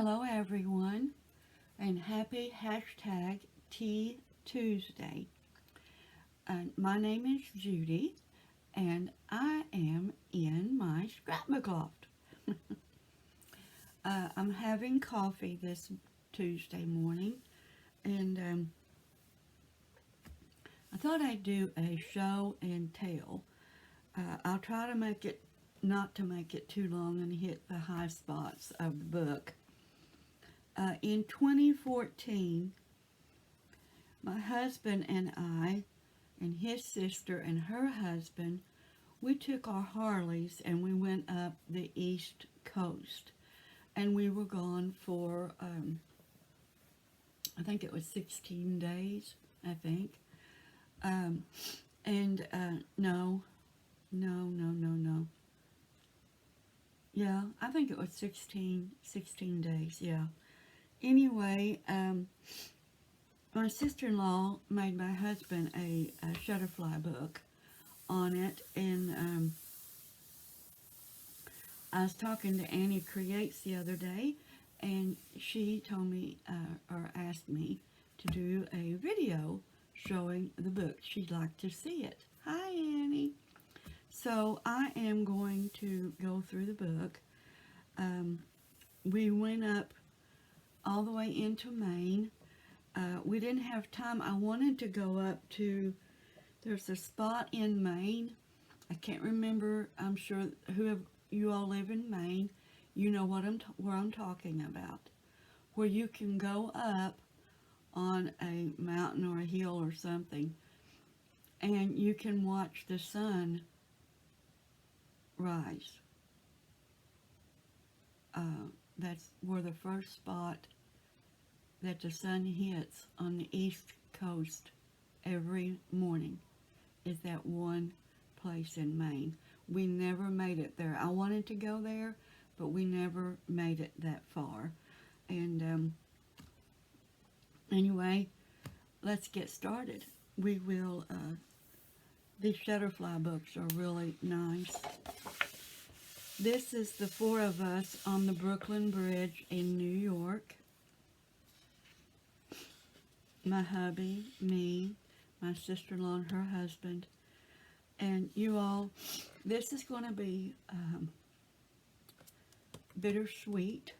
Hello everyone, and happy hashtag Tea Tuesday. My name is Judy, and I am in my scrapbook loft. I'm having coffee this Tuesday morning, and I thought I'd do a show and tell. I'll try to make it, not to make it too long and hit the high spots of the book. In 2014, my husband and I, and his sister and her husband, we took our Harleys and we went up the East Coast. And we were gone for, I think it was 16 days, I think. No. Yeah, I think it was 16 days, yeah. Anyway, my sister-in-law made my husband a Shutterfly book on it, and I was talking to Annie Creates the other day, and she told me, or asked me, to do a video showing the book. She'd like to see it. Hi, Annie. So I am going to go through the book. We went up all the way into Maine. We didn't have time. I wanted to go up to, there's a spot in Maine. I can't remember. I'm sure whoever you all live in Maine, you know where I'm talking about. Where you can go up on a mountain or a hill or something, and you can watch the sun rise. That's where the first spot that the sun hits on the East Coast every morning is that one place in Maine. We never made it there. I wanted to go there, but we never made it that far. And anyway, let's get started. We will, these Shutterfly books are really nice. This is the four of us on the Brooklyn Bridge in New York. My hubby, me, my sister-in-law and her husband. And you all, this is going to be bittersweet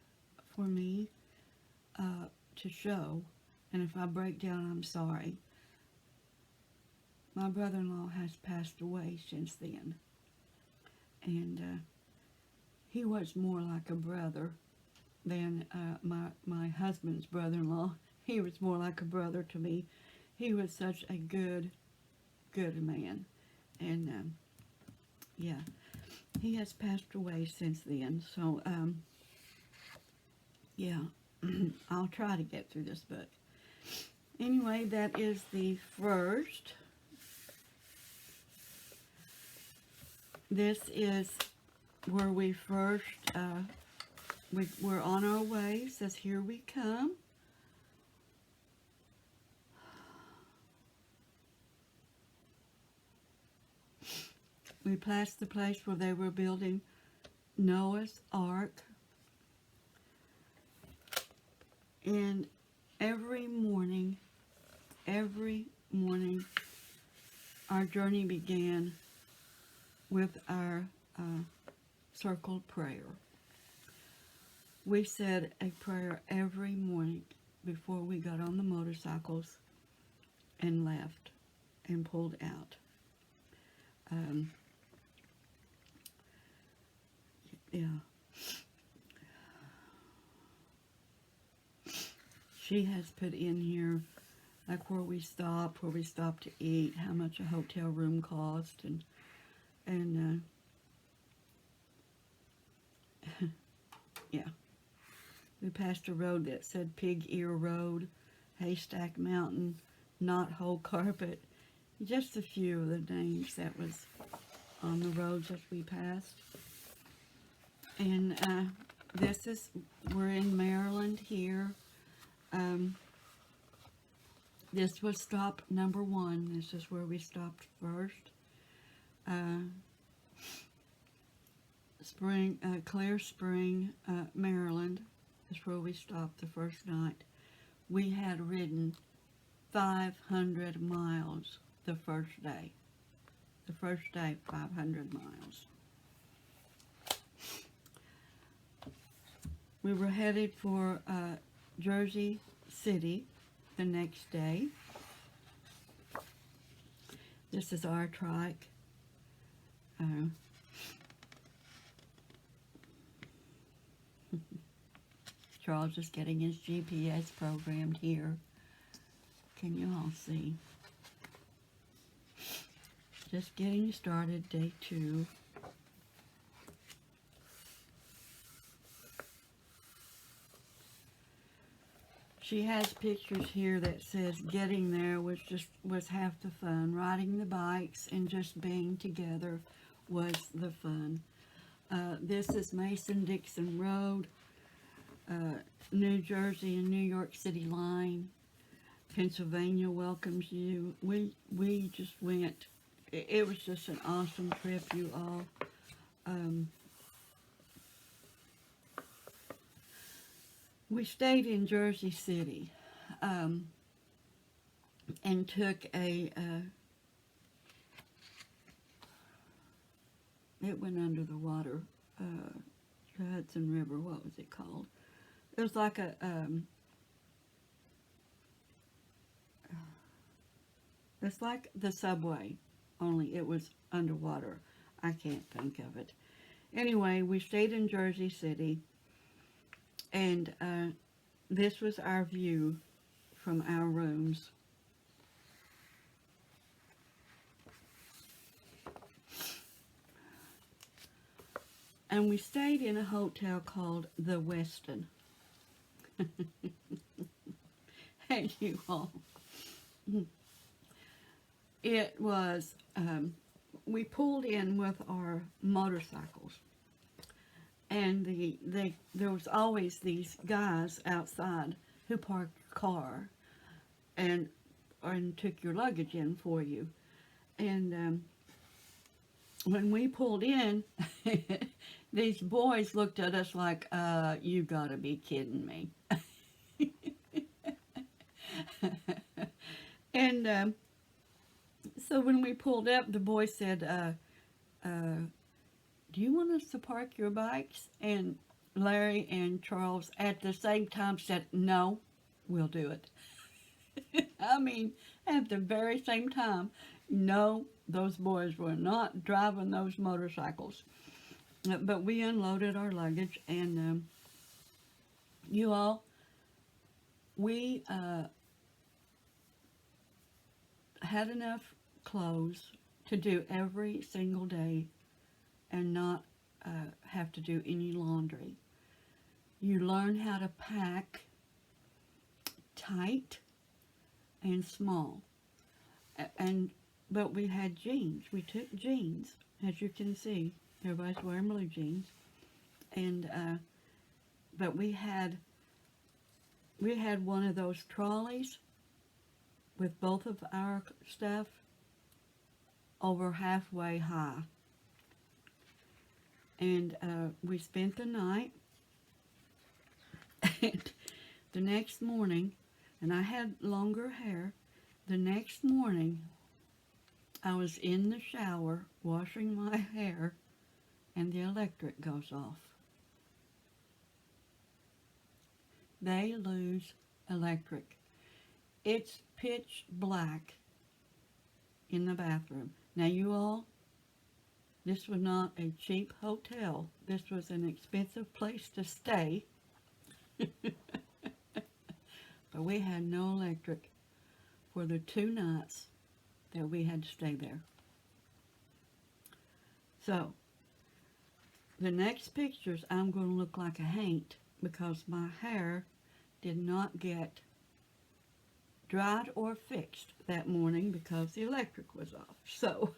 for me to show. And if I break down, I'm sorry. My brother-in-law has passed away since then. And he was more like a brother than my husband's brother-in-law. He was more like a brother to me. He was such a good man. And, yeah, he has passed away since then. So, yeah, I'll try to get through this book. Anyway, that is the first. This is where we first, we're on our way. It says, "Here we come." We passed the place where they were building Noah's Ark. And every morning, our journey began with our circled prayer. We said a prayer every morning before we got on the motorcycles and left and pulled out. Yeah. She has put in here, like where we stopped to eat, how much a hotel room cost, and yeah. We passed a road that said Pig Ear Road, Haystack Mountain, Knothole Carpet, just a few of the names that was on the roads as we passed. And we're in Maryland here. This was stop number 1. This is where we stopped first. Clear Spring, Maryland is where we stopped the first night. We had ridden 500 miles the first day. The first day, 500 miles. We were headed for Jersey City the next day. This is our trike. Charles is getting his GPS programmed here. Can you all see? Just getting started, day 2. She has pictures here that says getting there was half the fun. Riding the bikes and just being together was the fun. This is Mason-Dixon Road, New Jersey and New York City line. Pennsylvania welcomes you. We just went. It was just an awesome trip, you all. We stayed in Jersey City and took it went under the water, the Hudson River. What was it called? It was like it's like the subway, only it was underwater. I can't think of it. Anyway, we stayed in Jersey City, and this was our view from our rooms. And we stayed in a hotel called the Westin. And you all, it was, we pulled in with our motorcycles. And there was always these guys outside who parked your car and took your luggage in for you. And when we pulled in, these boys looked at us like, you gotta be kidding me. And so when we pulled up, the boy said, do you want us to park your bikes? And Larry and Charles at the same time said, no, we'll do it. I mean, at the very same time, no, those boys were not driving those motorcycles. But we unloaded our luggage, and you all, we had enough clothes to do every single day and not have to do any laundry. You learn how to pack tight and small. But we had jeans. We took jeans, as you can see. Everybody's wearing blue jeans. And but we had one of those trolleys with both of our stuff over halfway high. And we spent the night, and the next morning, and I had longer hair, the next morning I was in the shower washing my hair, and the electric goes off. They lose electric. It's pitch black in the bathroom. Now you all, this was not a cheap hotel. This was an expensive place to stay. But we had no electric for the 2 nights that we had to stay there. So, the next pictures I'm going to look like a haint because my hair did not get dried or fixed that morning because the electric was off. So,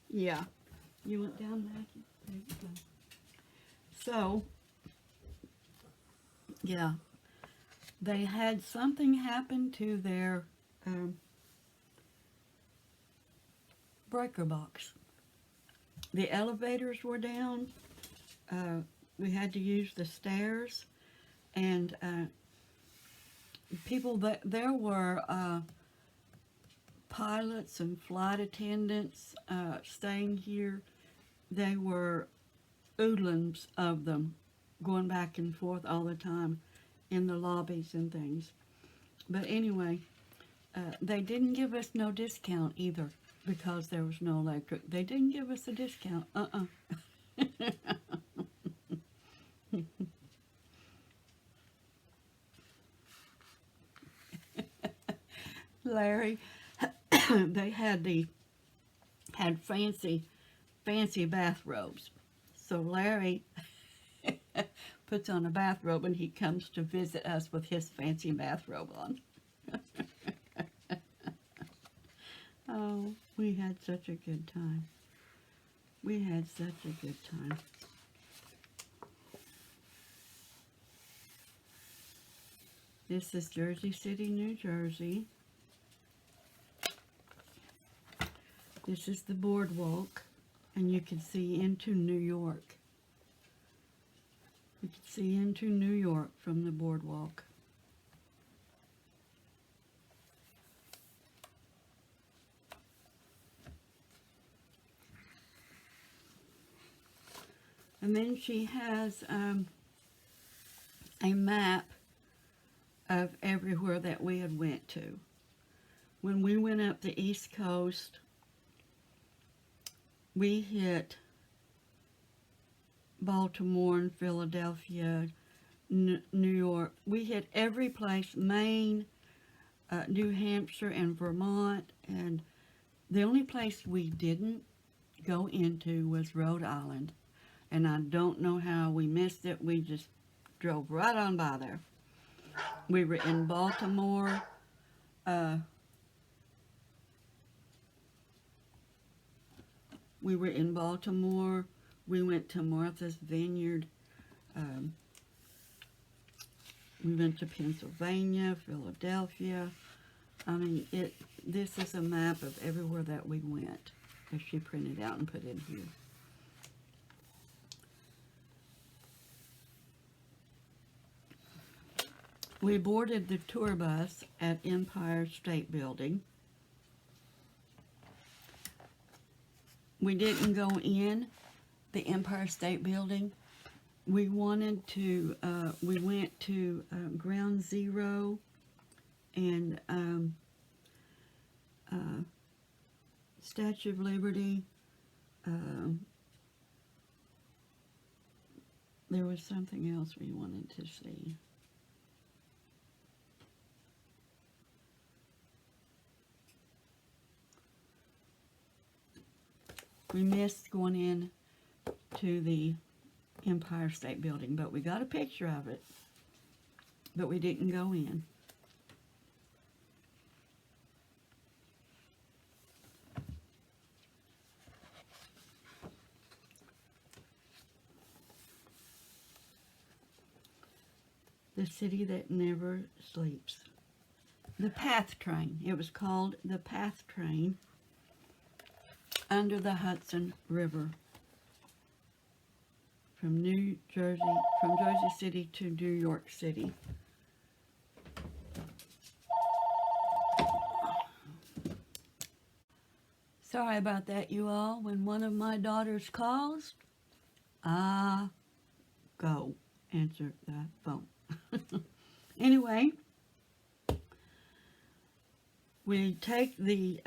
yeah. You went down, Maggie? There you go. So, yeah. They had something happen to their breaker box. The elevators were down. we had to use the stairs, and people that there were pilots and flight attendants staying here. They were oodlums of them going back and forth all the time in the lobbies and things. But anyway, they didn't give us no discount either because there was no electric. They didn't give us a discount. Larry, they had fancy bathrobes. So Larry puts on a bathrobe and he comes to visit us with his fancy bathrobe on. Oh, we had such a good time. We had such a good time. This is Jersey City, New Jersey. This is the boardwalk, and you can see into New York. You can see into New York from the boardwalk. And then she has a map of everywhere that we had went to. When we went up the East Coast, we hit Baltimore and Philadelphia, New York. We hit every place, Maine, New Hampshire, and Vermont. And the only place we didn't go into was Rhode Island. And I don't know how we missed it. We just drove right on by there. We were in Baltimore. We were in Baltimore. We went to Martha's Vineyard. We went to Pennsylvania, Philadelphia. I mean, this is a map of everywhere that we went that she printed out and put in here. We boarded the tour bus at Empire State Building. We didn't go in the Empire State Building. We wanted to, we went to Ground Zero and Statue of Liberty. There was something else we wanted to see. We missed going in to the Empire State Building, but we got a picture of it, but we didn't go in. The city that never sleeps. The PATH train. It was called the PATH train. Under the Hudson River from Jersey City to New York City. Sorry about that, you all. When one of my daughters calls, I go answer the phone. Anyway, we take the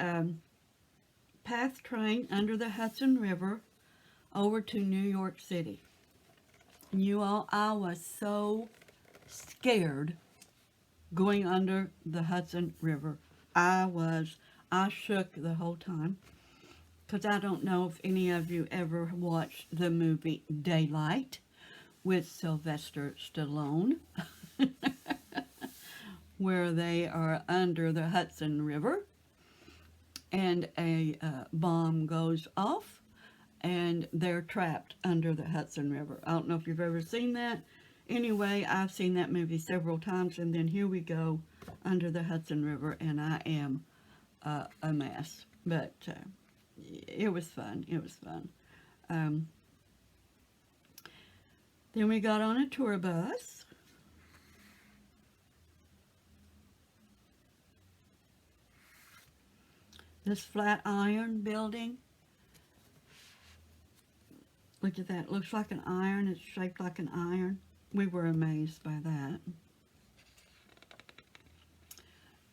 PATH train under the Hudson River over to New York City. You all, I was so scared going under the Hudson River. I shook the whole time, because I don't know if any of you ever watched the movie Daylight with Sylvester Stallone, where they are under the Hudson River and a bomb goes off and they're trapped under the Hudson River. I don't know if you've ever seen that. Anyway, I've seen that movie several times, and then here we go under the Hudson River, and I am a mess. But it was fun. It was fun. Then we got on a tour bus. This Flatiron building. Look at that. It looks like an iron. It's shaped like an iron. We were amazed by that.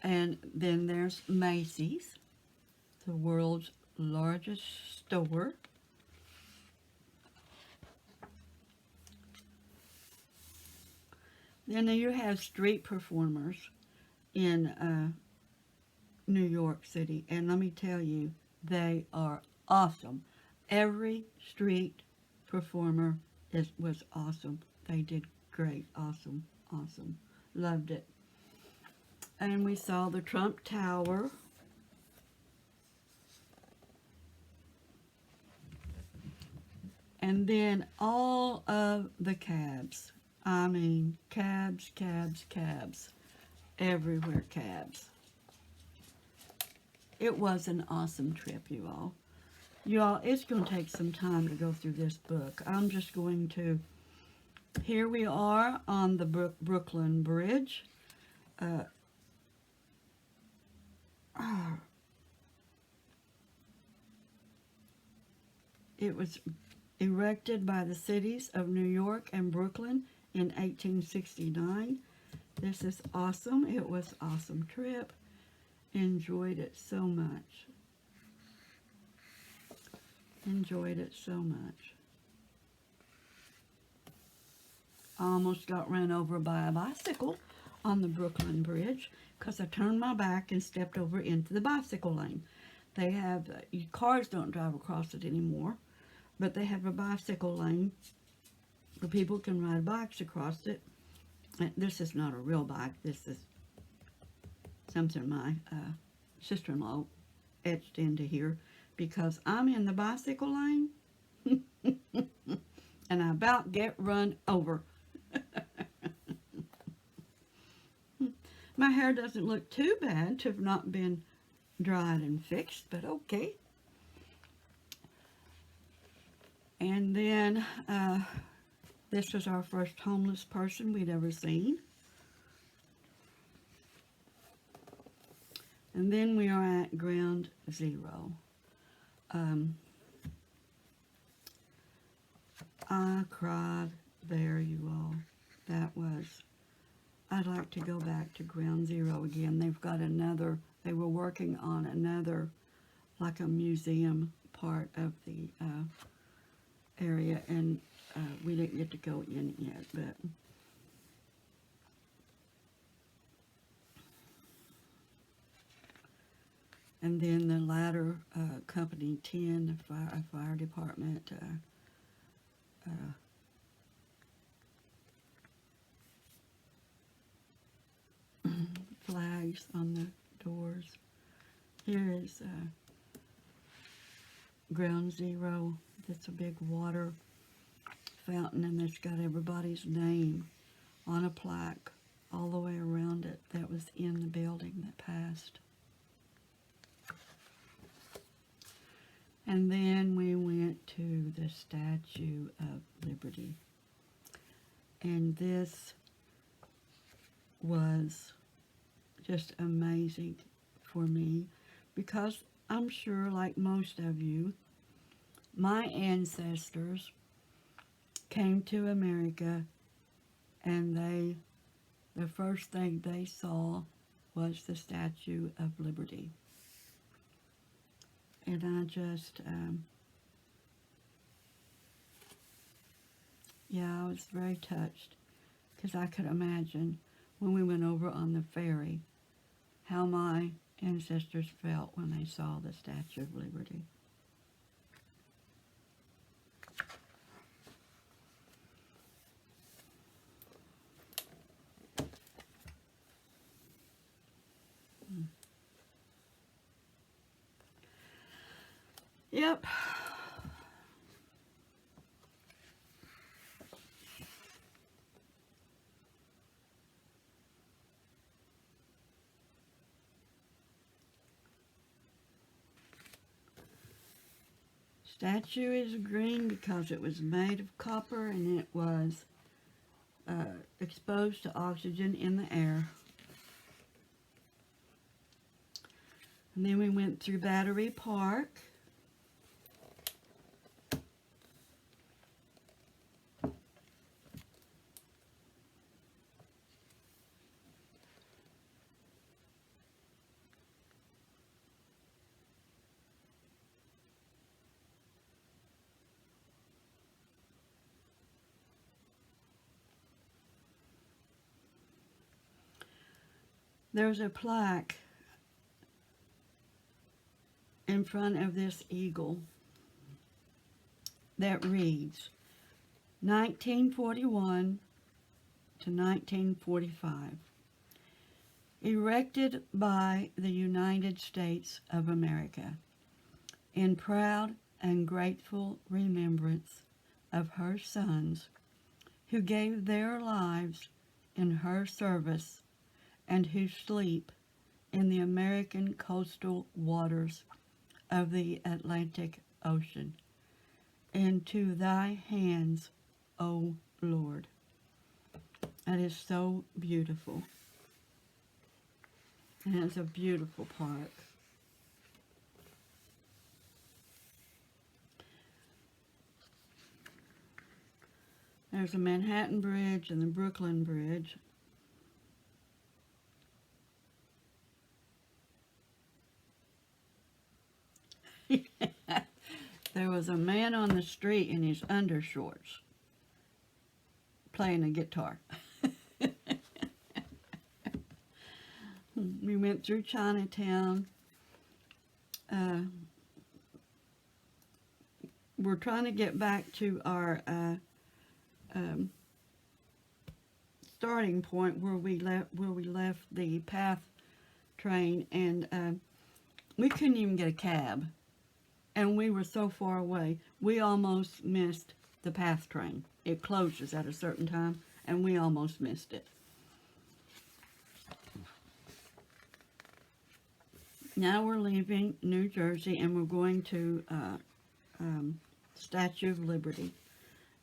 And then there's Macy's, the world's largest store. Then you have street performers in New York City. And let me tell you, they are awesome. Every street performer was awesome. They did great. Awesome. Awesome. Loved it. And we saw the Trump Tower. And then all of the cabs. I mean, cabs, cabs, cabs. Everywhere cabs. It was an awesome trip, you all. You all, it's going to take some time to go through this book. I'm just going to... Here we are on the Brooklyn Bridge. It was erected by the cities of New York and Brooklyn in 1869. This is awesome. It was an awesome trip. Enjoyed it so much. Enjoyed it so much. I almost got run over by a bicycle on the Brooklyn Bridge because I turned my back and stepped over into the bicycle lane. They have, cars don't drive across it anymore, but they have a bicycle lane where people can ride bikes across it. And this is not a real bike. This is something my sister-in-law etched into here because I'm in the bicycle lane and I about get run over. My hair doesn't look too bad to have not been dried and fixed, but okay. And then this was our first homeless person we'd ever seen. And then we are at Ground Zero. I cried there, you all. That was... I'd like to go back to Ground Zero again. They've got another... They were working on another, like a museum part of the area, and we didn't get to go in yet, but... And then the ladder, Company 10, fire department, flags on the doors. Here is Ground Zero. That's a big water fountain, and it's got everybody's name on a plaque all the way around it that was in the building that passed. And then we went to the Statue of Liberty. And this was just amazing for me because I'm sure, like most of you, my ancestors came to America and the first thing they saw was the Statue of Liberty. And I just, yeah, I was very touched because I could imagine when we went over on the ferry how my ancestors felt when they saw the Statue of Liberty. Yep. statue is green because it was made of copper and it was exposed to oxygen in the air. And then we went through Battery Park. There's a plaque in front of this eagle that reads 1941 to 1945, erected by the United States of America in proud and grateful remembrance of her sons who gave their lives in her service and who sleep in the American coastal waters of the Atlantic Ocean. Into thy hands, O Lord. That is so beautiful. And it's a beautiful park. There's the Manhattan Bridge and the Brooklyn Bridge. There was a man on the street in his undershorts playing a guitar. We went through Chinatown. We're trying to get back to our starting point where we left the PATH train, and we couldn't even get a cab. And we were so far away, we almost missed the PATH train. It closes at a certain time, and we almost missed it. Now we're leaving New Jersey, and we're going to Statue of Liberty.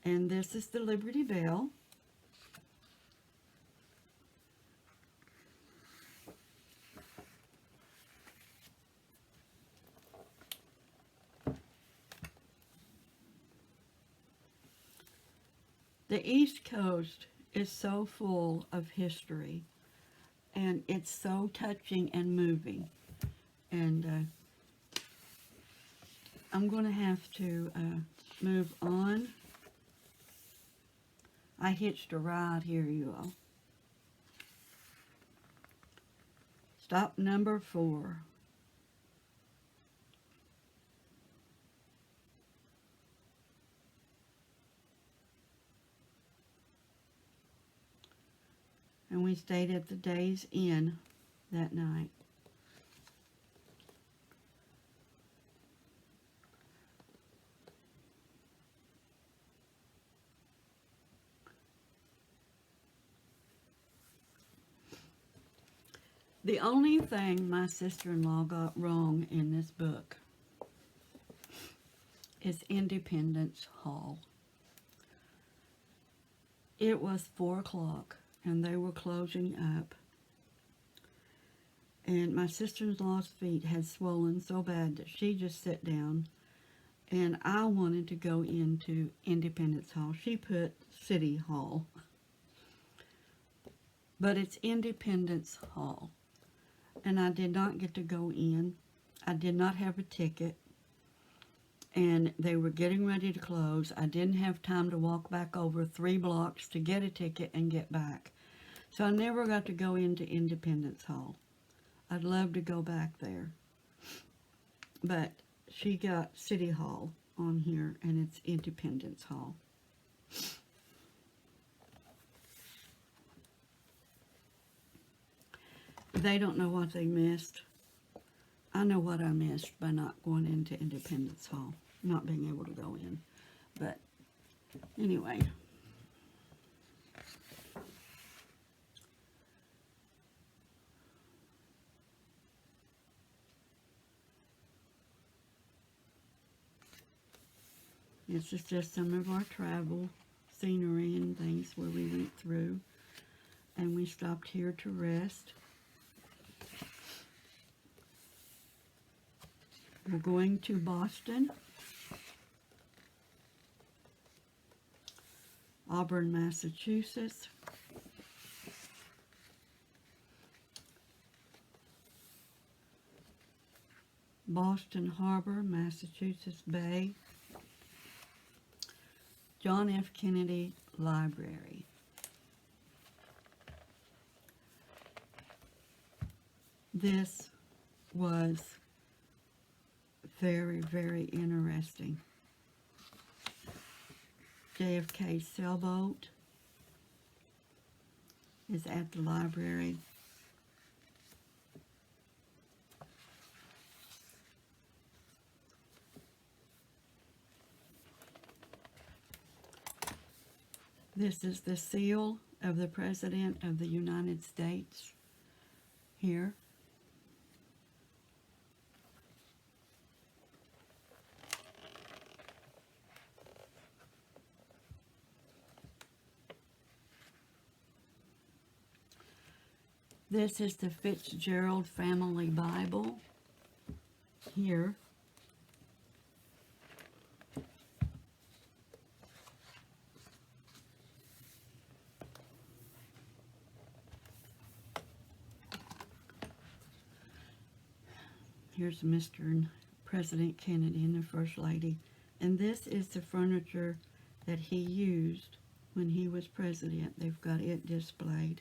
And this is the Liberty Bell. The East Coast is so full of history, and it's so touching and moving. And I'm going to have to move on. I hitched a ride here, you all. Stop number 4. And we stayed at the Days Inn that night. The only thing my sister-in-law got wrong in this book is Independence Hall. It was 4 o'clock and they were closing up. And my sister-in-law's feet had swollen so bad that she just sat down, and I wanted to go into Independence Hall. She put City Hall, but it's Independence Hall. And I did not get to go in. I did not have a ticket. And they were getting ready to close. I didn't have time to walk back over 3 blocks to get a ticket and get back. So I never got to go into Independence Hall. I'd love to go back there. But she got City Hall on here, and it's Independence Hall. They don't know what they missed. I know what I missed by not going into Independence Hall, not being able to go in. But anyway. This is just some of our travel scenery and things where we went through. And we stopped here to rest. We're going to Boston, Auburn, Massachusetts, Boston Harbor, Massachusetts Bay, John F. Kennedy Library. This was very, very interesting. JFK sailboat is at the library. This is the seal of the President of the United States here. This is the Fitzgerald Family Bible here. Here's Mr. and President Kennedy and the First Lady. And this is the furniture that he used when he was president. They've got it displayed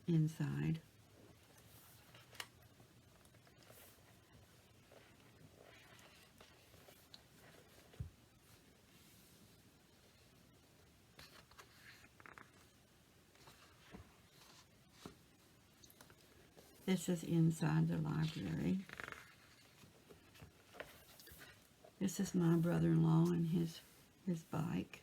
inside. This is inside the library. This is my brother-in-law and his bike.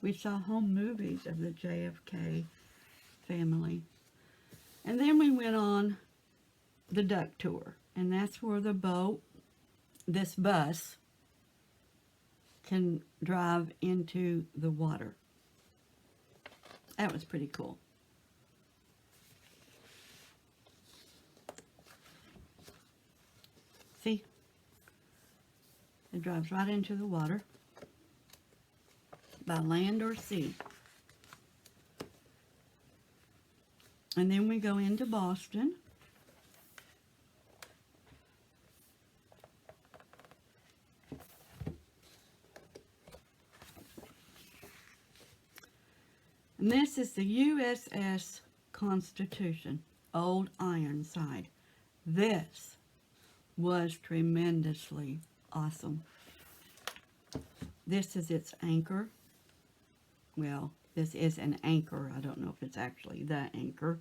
We saw home movies of the JFK family. And then we went on the duck tour. And that's where the boat, this bus, can drive into the water. That was pretty cool. See? It drives right into the water. By land or sea. And then we go into Boston. And this is the USS Constitution, Old Ironside. This was tremendously awesome. This is its anchor. Well, this is an anchor. I don't know if it's actually the anchor.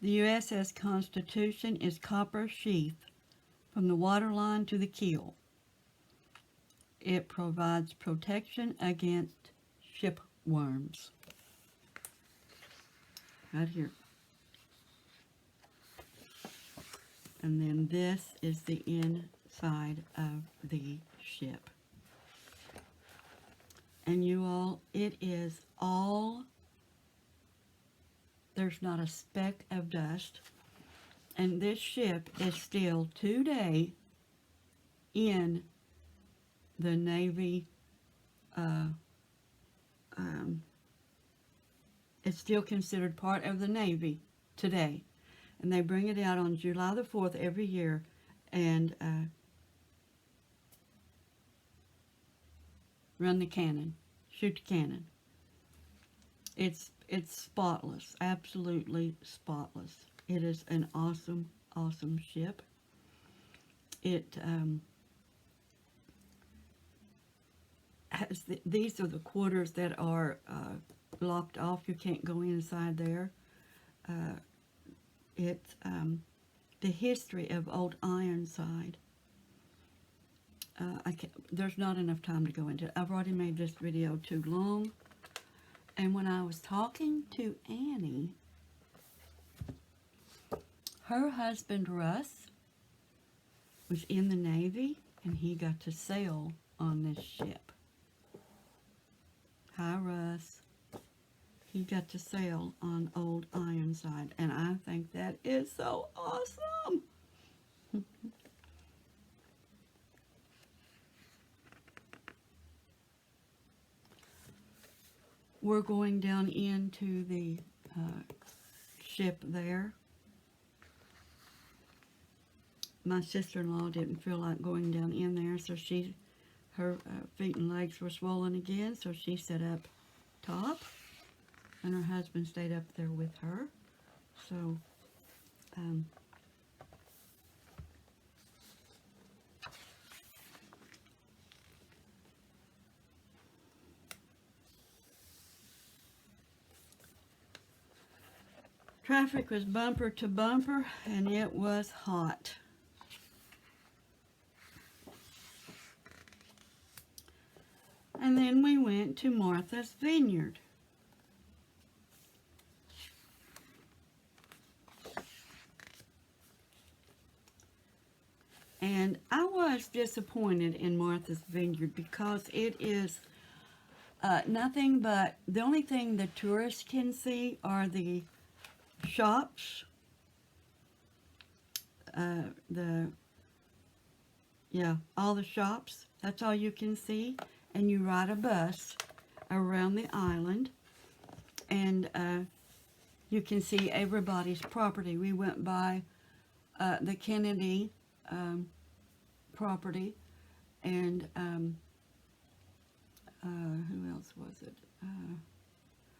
The USS Constitution is copper sheath from the waterline to the keel. It provides protection against shipworms. Right here. And then this is the inside of the ship. And you all, it is all, there's not a speck of dust. And this ship is still today in the Navy. It's still considered part of the Navy today. And they bring it out on July the 4th every year and run the cannon, shoot the cannon It's spotless, absolutely spotless. It is an awesome, awesome ship. It has these are the quarters that are locked off. You can't go inside there. It's the history of Old Ironside. There's not enough time to go into it. I've already made this video too long. And when I was talking to Annie, her husband Russ was in the Navy, and he got to sail on this ship. Hi, Russ. He got to sail on Old Ironside, and I think that is so awesome. We're going down into the ship there. My sister-in-law didn't feel like going down in there, so her feet and legs were swollen again, so she sat up top, and her husband stayed up there with her. So, traffic was bumper to bumper, and it was hot. And then we went to Martha's Vineyard. And I was disappointed in Martha's Vineyard because it is nothing but, the only thing the tourists can see are the shops, all the shops. That's all you can see. And you ride a bus around the island, and you can see everybody's property. We went by the Kennedy property, and who else was it?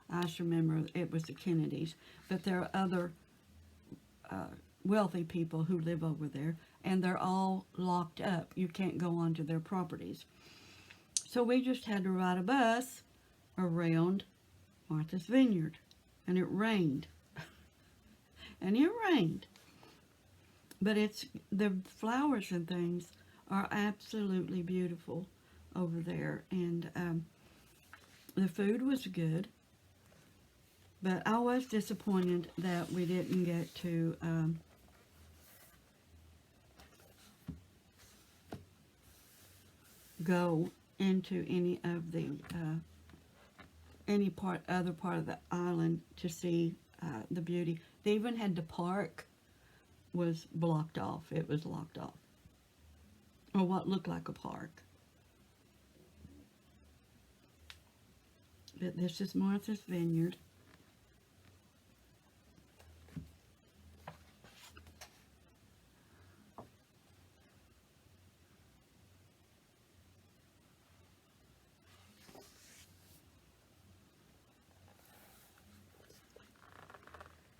I just remember it was the Kennedys, but there are other wealthy people who live over there, and they're all locked up. You can't go onto their properties. So we just had to ride a bus around Martha's Vineyard, and it rained. And it rained. But the flowers and things are absolutely beautiful over there, and the food was good. But I was disappointed that we didn't get to go into any of the other part of the island to see the beauty. They even had the park was blocked off. It was locked off, or what looked like a park. But this is Martha's Vineyard.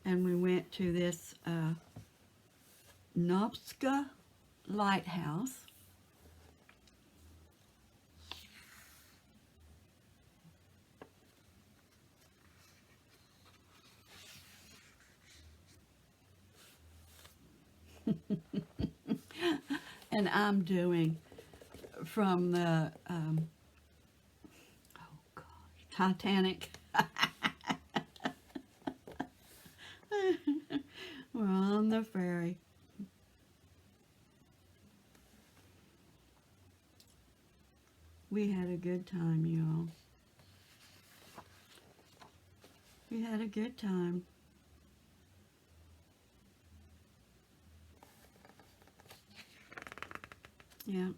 And we went to this Nopska Lighthouse. And I'm doing from the Titanic. We're on the ferry. We had a good time, y'all. We had a good time. Yeah.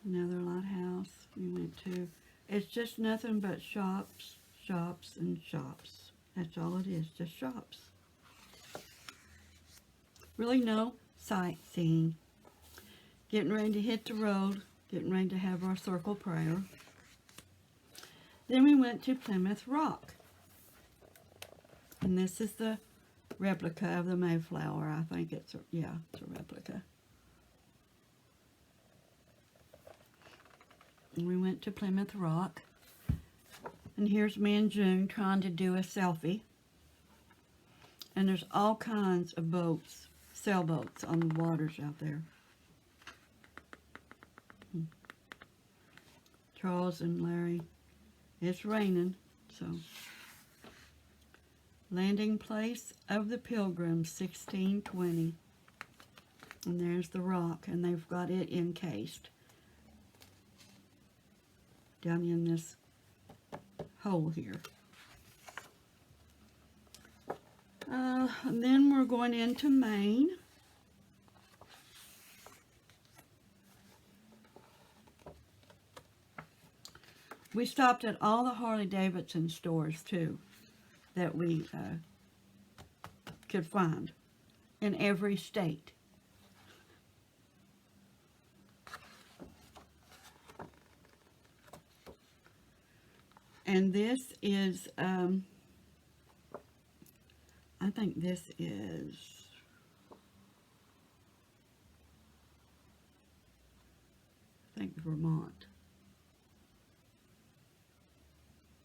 Another lighthouse we went to. It's just nothing but shops, shops, and shops. That's all it is, just shops. Really no sightseeing. Getting ready to hit the road, getting ready to have our circle prayer. Then we went to Plymouth Rock. And this is the replica of the Mayflower. I think it's a replica. And we went to Plymouth Rock. And here's me and June trying to do a selfie. And there's all kinds of boats, sailboats on the waters out there. Charles and Larry. It's raining, so. Landing place of the Pilgrims, 1620. And there's the rock, and they've got it encased down in this hole here. And then we're going into Maine. We stopped at all the Harley-Davidson stores, too, that we could find in every state. And this is, I think this is, Vermont.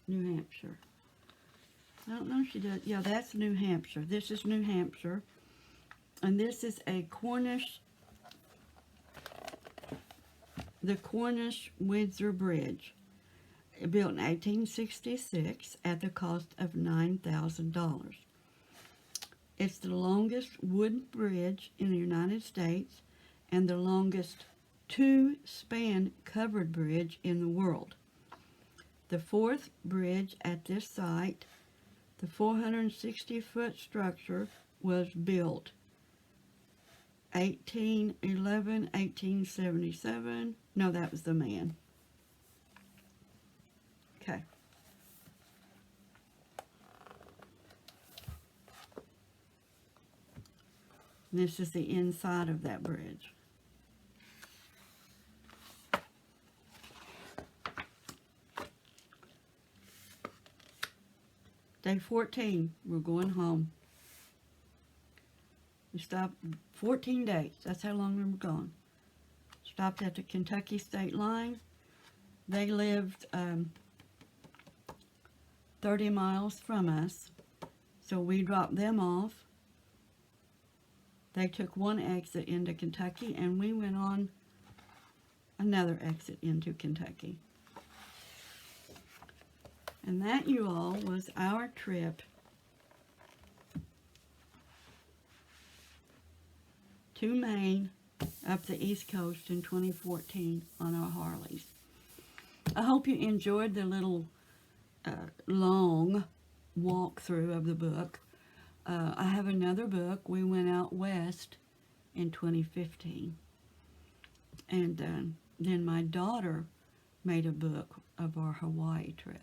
New Hampshire. I don't know if she does. Yeah, that's New Hampshire. This is New Hampshire. And this is a the Cornish Windsor Bridge, built in 1866 at the cost of $9,000. It's the longest wooden bridge in the United States and the longest two-span covered bridge in the world. The fourth bridge at this site, the 460-foot structure, was built 1811, 1877. No, that was the man. Okay. This is the inside of that bridge. Day 14, we're going home. We stopped 14 days. That's how long we were gone. Stopped at the Kentucky state line. They lived 30 miles from us, so we dropped them off. They took one exit into Kentucky, and we went on another exit into Kentucky. And that, you all, was our trip to Maine, up the East Coast in 2014 on our Harleys. I hope you enjoyed the little long walkthrough of the book. I have another book. We went out west in 2015. And then my daughter made a book of our Hawaii trip.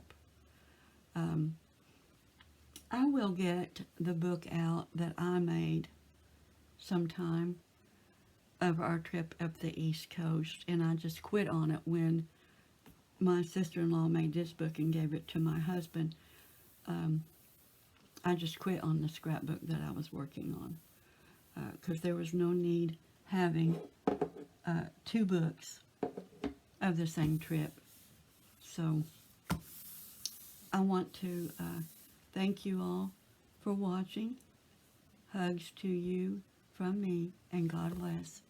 I will get the book out that I made sometime of our trip up the East Coast, and I just quit on it when my sister-in-law made this book and gave it to my husband. I just quit on the scrapbook that I was working on because there was no need having two books of the same trip. So I want to thank you all for watching. Hugs to you from me, and God bless.